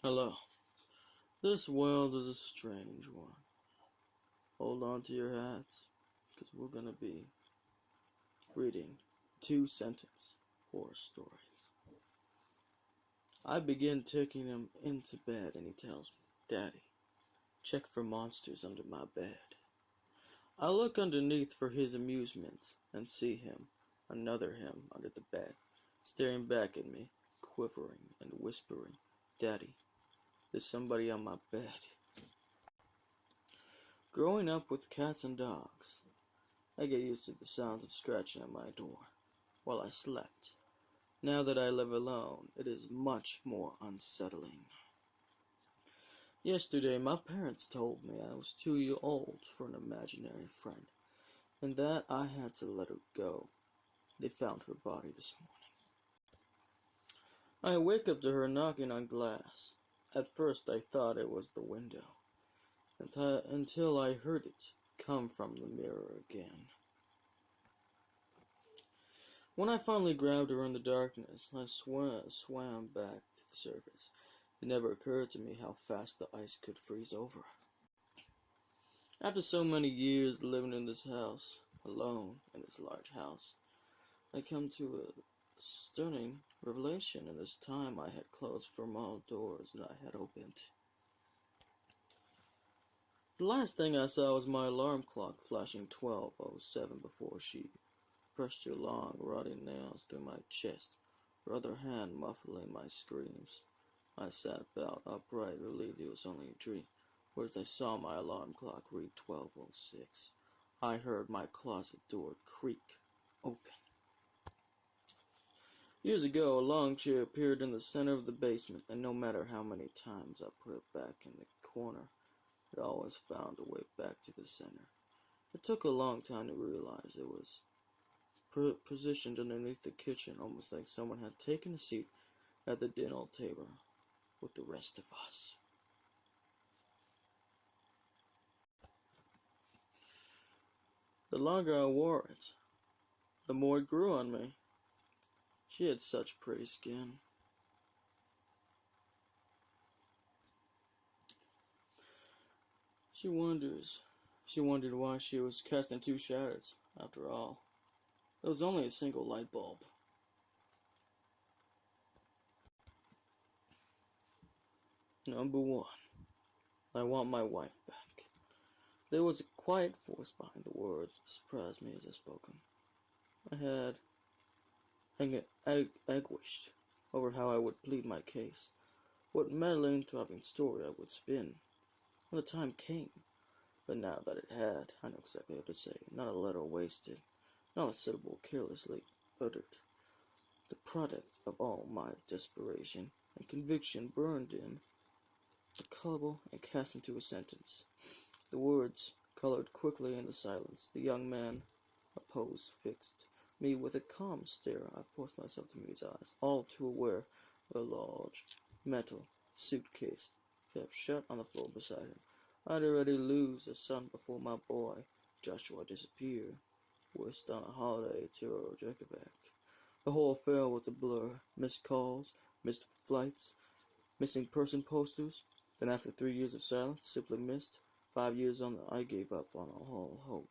Hello. This world is a strange one. Hold on to your hats, because we're going to be reading 2-sentence horror stories. I begin taking him into bed, and he tells me, "Daddy, check for monsters under my bed." I look underneath for his amusement, and see him, another him, under the bed, staring back at me, quivering and whispering, "Daddy, there's somebody on my bed." Growing up with cats and dogs, I get used to the sounds of scratching at my door while I slept. Now that I live alone, it is much more unsettling. Yesterday, my parents told me I was too old for an imaginary friend, and that I had to let her go. They found her body this morning. I wake up to her knocking on glass. At first, I thought it was the window, until I heard it come from the mirror again. When I finally grabbed her in the darkness, I swam back to the surface. It never occurred to me how fast the ice could freeze over. After so many years living in this house, alone in this large house, I come to a stunning revelation. In this time I had closed from all doors that I had opened. The last thing I saw was my alarm clock flashing 12:07 before she pressed her long, rotting nails through my chest, her other hand muffling my screams. I sat bolt upright, relieved it was only a dream, but as I saw my alarm clock read 12:06, I heard my closet door creak open. Years ago, a long chair appeared in the center of the basement, and no matter how many times I put it back in the corner, it always found a way back to the center. It took a long time to realize it was positioned underneath the kitchen, almost like someone had taken a seat at the dinner table with the rest of us. The longer I wore it, the more it grew on me. She had such pretty skin. She wondered why she was casting two shadows. After all, it was only a single light bulb. Number 1. I want my wife back. There was a quiet voice behind the words that surprised me as I spoke them. I had anguished over how I would plead my case, what meddling, throbbing story I would spin when the time came. But now that it had, I know exactly what to say. Not a letter wasted, not a syllable carelessly uttered. The product of all my desperation and conviction burned in, decoupled and cast into a sentence. The words colored quickly in the silence. The young man opposed fixed me with a calm stare. I forced myself to meet his eyes, all too aware of a large metal suitcase kept shut on the floor beside him. I'd already lose a son before my boy Joshua disappeared, worst on a holiday to Reykjavik. The whole affair was a blur. Missed calls, missed flights, missing person posters. Then after 3 years of silence, simply missed. 5 years on, I gave up on all hope.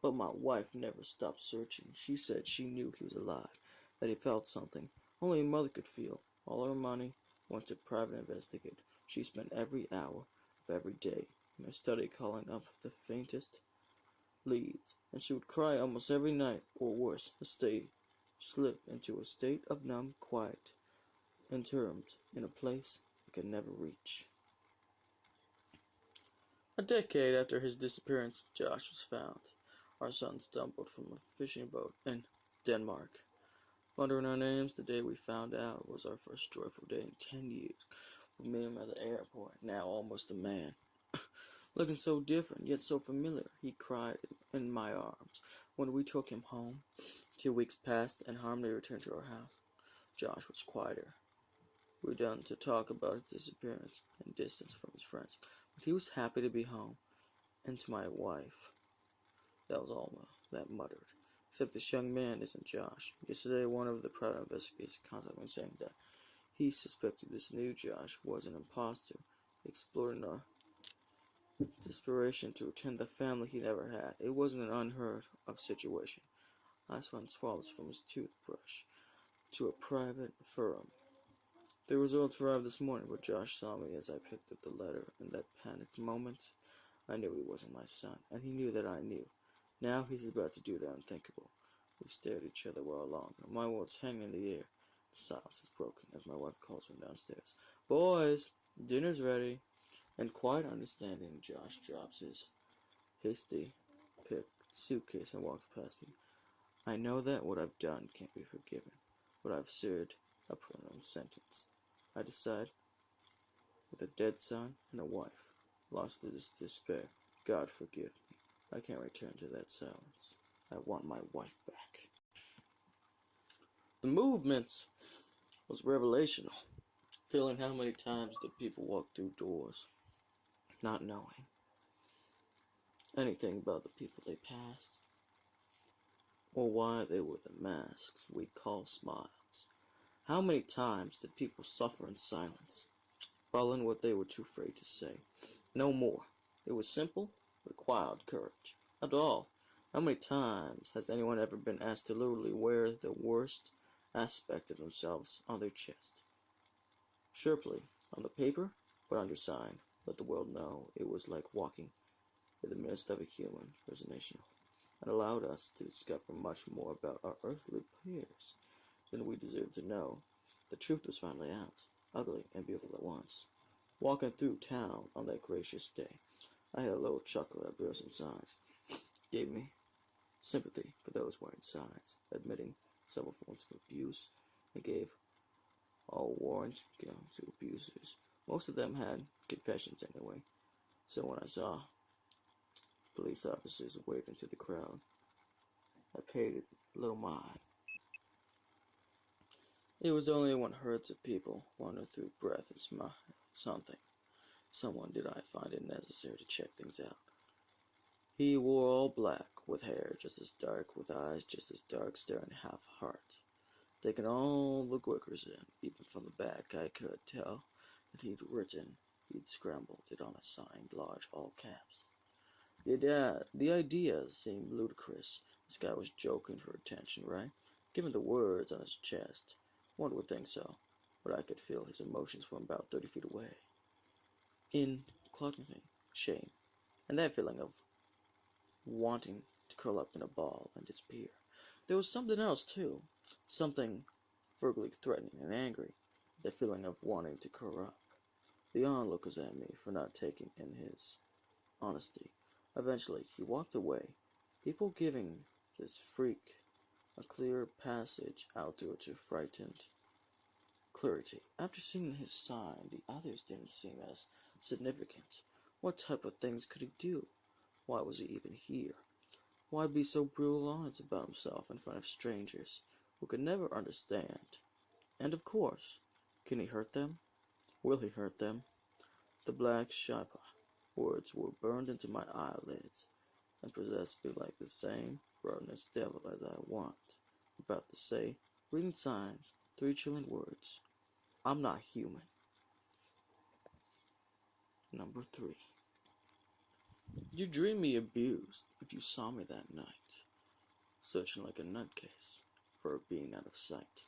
But my wife never stopped searching. She said she knew he was alive, that he felt something only a mother could feel. All her money went to private investigate. She spent every hour of every day in her study calling up the faintest leads, and she would cry almost every night, or worse, slip into a state of numb quiet, entombed in a place I could never reach. A decade after his disappearance, Josh was found. Our son stumbled from a fishing boat in Denmark. Wondering our names, the day we found out was our first joyful day in 10 years. We met him at the airport, now almost a man. Looking so different, yet so familiar, he cried in my arms. When we took him home, 2 weeks passed, and Harmony returned to our house. Josh was quieter. We done to talk about his disappearance and distance from his friends, but he was happy to be home, and to my wife. That was all that muttered. Except this young man isn't Josh. Yesterday, one of the private investigators contacted me saying that He suspected this new Josh was an imposter, exploring a desperation to attend the family he never had. It wasn't an unheard of situation. I spun swabs from his toothbrush to a private firm. The results arrived this morning, but Josh saw me as I picked up the letter. In that panicked moment, I knew he wasn't my son, and he knew that I knew. Now he's about to do the unthinkable. We stared at each other well longer. My words hang in the air. The silence is broken as my wife calls from downstairs. "Boys, dinner's ready." In quiet understanding, Josh drops his hasty picked suitcase and walks past me. I know that what I've done can't be forgiven, but I've served a preliminary sentence. I decide, with a dead son and a wife, lost to this despair, God forgive me. I can't return to that silence. I want my wife back. The movement was revelational, feeling how many times the people walked through doors, not knowing anything about the people they passed, or why they wore the masks we call smiles. How many times did people suffer in silence, following what they were too afraid to say? No more. It was simple, required courage. After all, how many times has anyone ever been asked to literally wear the worst aspect of themselves on their chest? Sharply, on the paper, but undersigned, let the world know it was like walking in the midst of a human resignation, and allowed us to discover much more about our earthly peers than we deserved to know. The truth was finally out, ugly and beautiful at once. Walking through town on that gracious day, I had a little chuckle at Bruce's signs. Gave me sympathy for those wearing signs, admitting several forms of abuse, and gave all warrant to abusers. Most of them had confessions anyway, so when I saw police officers waving to the crowd, I paid it little mind. It was only when herds of people wandered through breath and smile someone did I find it necessary to check things out. He wore all black, with hair just as dark, with eyes just as dark, staring half heart. Taking all the quickers in, even from the back, I could tell that he'd scrambled it on a sign, large, all caps. The idea seemed ludicrous. This guy was joking for attention, right? Given the words on his chest, one would think so, but I could feel his emotions from about 30 feet away. Including shame, and that feeling of wanting to curl up in a ball and disappear. There was something else, too, something vaguely threatening and angry, the feeling of wanting to curl up. The onlookers at me for not taking in his honesty. Eventually, he walked away, people giving this freak a clear passage out to frightened clarity. After seeing his sign, the others didn't seem as significant. What type of things could he do? Why was he even here? Why be so brutal honest about himself in front of strangers who could never understand? And of course, can he hurt them? Will he hurt them? The black Shaipa words were burned into my eyelids and possessed me like the same broodness devil as I want. About to say, reading signs, 3 chilling words. I'm not human. Number 3. You dream me abused if you saw me that night, searching like a nutcase for a being out of sight,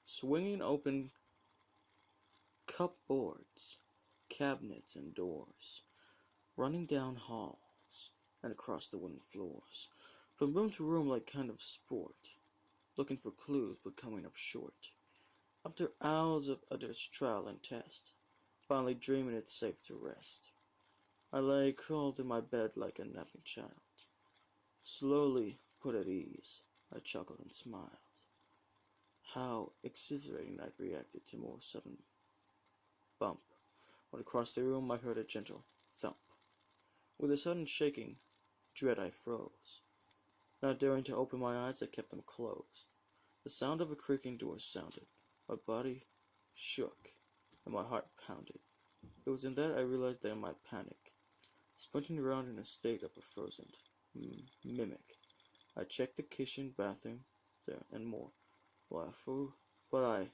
swinging open cupboards, cabinets, and doors, running down halls and across the wooden floors, from room to room like kind of sport, looking for clues but coming up short. After hours of utter trial and test, finally dreaming it safe to rest, I lay curled in my bed like a napping child. Slowly put at ease, I chuckled and smiled. How exhilarating I'd reacted to more sudden bump. When across the room I heard a gentle thump. With a sudden shaking, dread I froze. Not daring to open my eyes, I kept them closed. The sound of a creaking door sounded. My body shook, and my heart pounded. It was in that I realized that in my panic, sprinting around in a state of a frozen mimic, I checked the kitchen, bathroom, there, and more. But I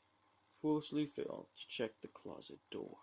foolishly failed to check the closet door.